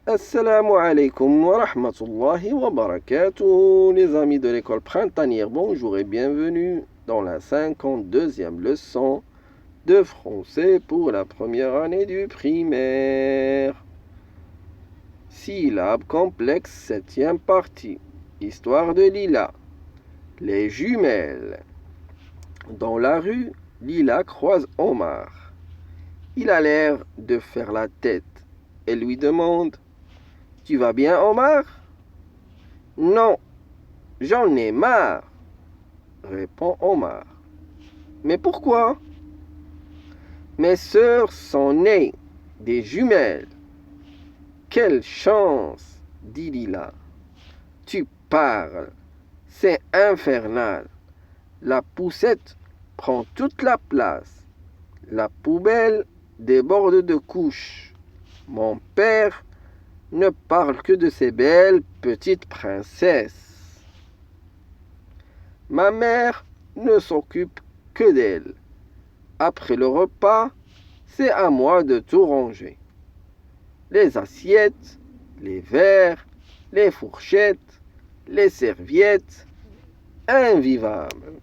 Assalamu alaikum wa rahmatullahi wa barakatuh, les amis de l'école printanière, bonjour et bienvenue dans la 52e leçon de français pour la première année du primaire. Syllabes complexes, 7e partie. Histoire de Lila. Les jumelles. Dans la rue, Lila croise Omar. Il a l'air de faire la tête et lui demande: Tu vas bien, Omar? Non, j'en ai marre, répond Omar. Mais pourquoi? Mes sœurs sont nées des jumelles. Quelle chance, dit Lila. Tu parles, c'est infernal. La poussette prend toute la place. La poubelle déborde de couches. Mon père ne parle que de ces belles petites princesses. Ma mère ne s'occupe que d'elles. Après le repas, c'est à moi de tout ranger. Les assiettes, les verres, les fourchettes, les serviettes, invivables.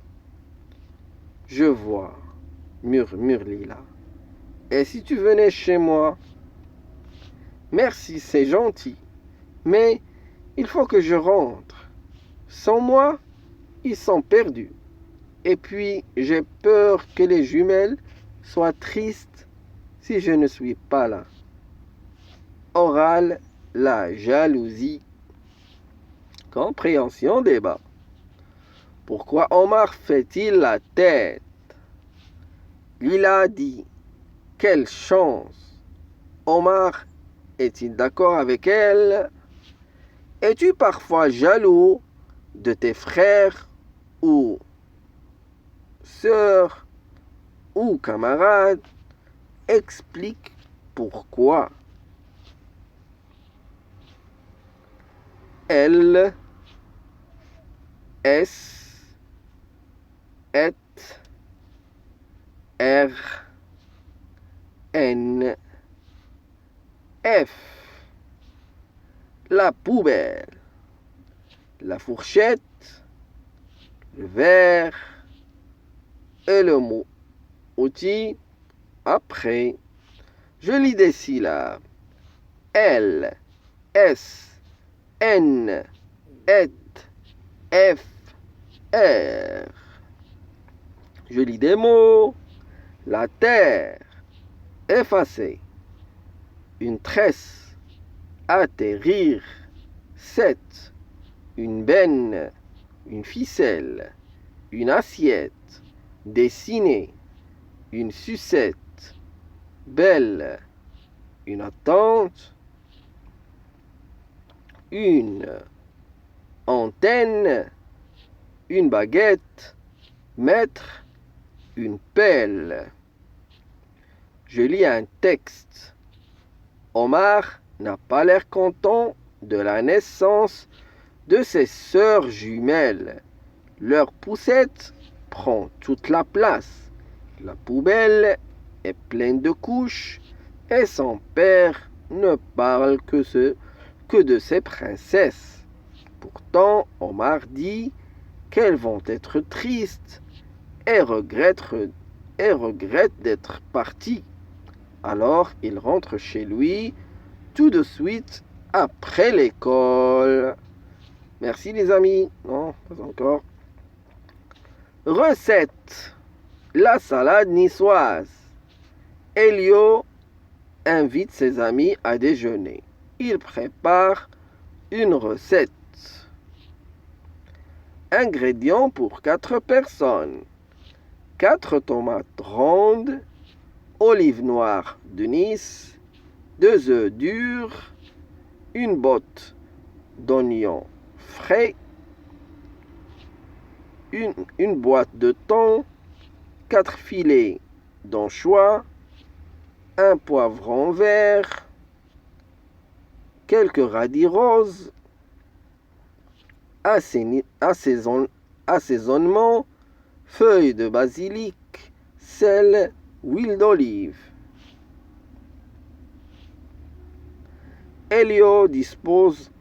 Je vois, murmure Lila. Et si tu venais chez moi? Merci, c'est gentil, mais il faut que je rentre. Sans moi, ils sont perdus. Et puis, j'ai peur que les jumelles soient tristes si je ne suis pas là. Oral, la jalousie. Compréhension, débat. Pourquoi Omar fait-il la tête? Lila dit: Quelle chance! Omar est-il d'accord avec elle? Es-tu parfois jaloux de tes frères ou sœurs ou camarades? Explique pourquoi. L, S, et, R, N, F. La poubelle, la fourchette, le verre et le mot outil après. Je lis des syllabes. L, S, N, et, F, R. Je lis des mots. La terre, effacer. Une tresse, atterrir. 7. Une benne, une ficelle. Une assiette, dessiner. Une sucette, belle. Une attente. Une antenne, une baguette, mettre, une pelle. Je lis un texte. Omar n'a pas l'air content de la naissance de ses sœurs jumelles. Leur poussette prend toute la place. La poubelle est pleine de couches et son père ne parle que de ses princesses. Pourtant, Omar dit qu'elles vont être tristes et regrette d'être parties. Alors, il rentre chez lui tout de suite après l'école. Merci les amis. Non, pas encore. Recette. La salade niçoise. Elio invite ses amis à déjeuner. Il prépare une recette. Ingrédients pour 4 personnes. 4 tomates rondes, olives noires de Nice, 2 œufs durs, une botte d'oignons frais, une boîte de thon, 4 filets d'anchois, un poivron vert, quelques radis roses, assaisonnement, feuilles de basilic, sel, huile d'olive. Elio dispose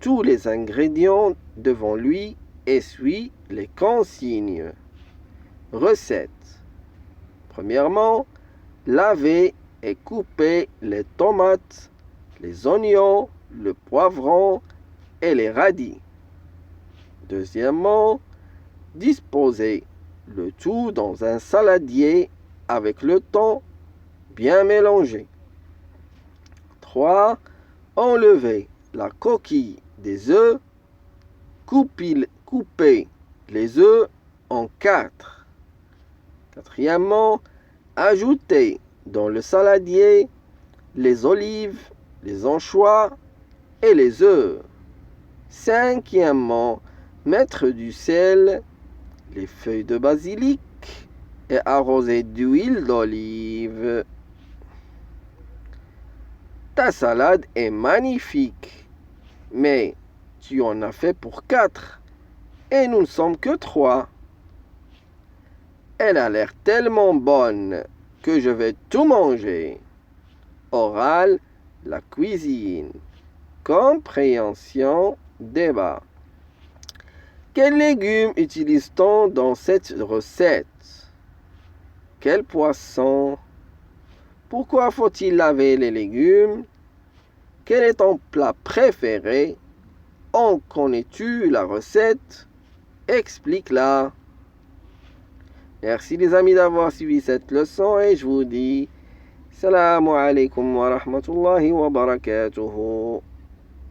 tous les ingrédients devant lui et suit les consignes. Recette. Premièrement, laver et couper les tomates, les oignons, le poivron et les radis. Deuxièmement, disposer le tout dans un saladier avec le thon bien mélangé. 3. Enlever la coquille des œufs, couper les œufs en 4. Quatrièmement, ajouter dans le saladier les olives, les anchois et les œufs. Cinquièmement, mettre du sel, les feuilles de basilic et arroser d'huile d'olive. Ta salade est magnifique, mais tu en as fait pour 4 et nous ne sommes que 3. Elle a l'air tellement bonne que je vais tout manger. Oral, la cuisine. Compréhension, débat. Quels légumes utilise-t-on dans cette recette? Quel poisson? Pourquoi faut-il laver les légumes? Quel est ton plat préféré? En connais-tu la recette? Explique-la. Merci les amis d'avoir suivi cette leçon et je vous dis Salamu alaikum wa rahmatullahi wa barakatuhu.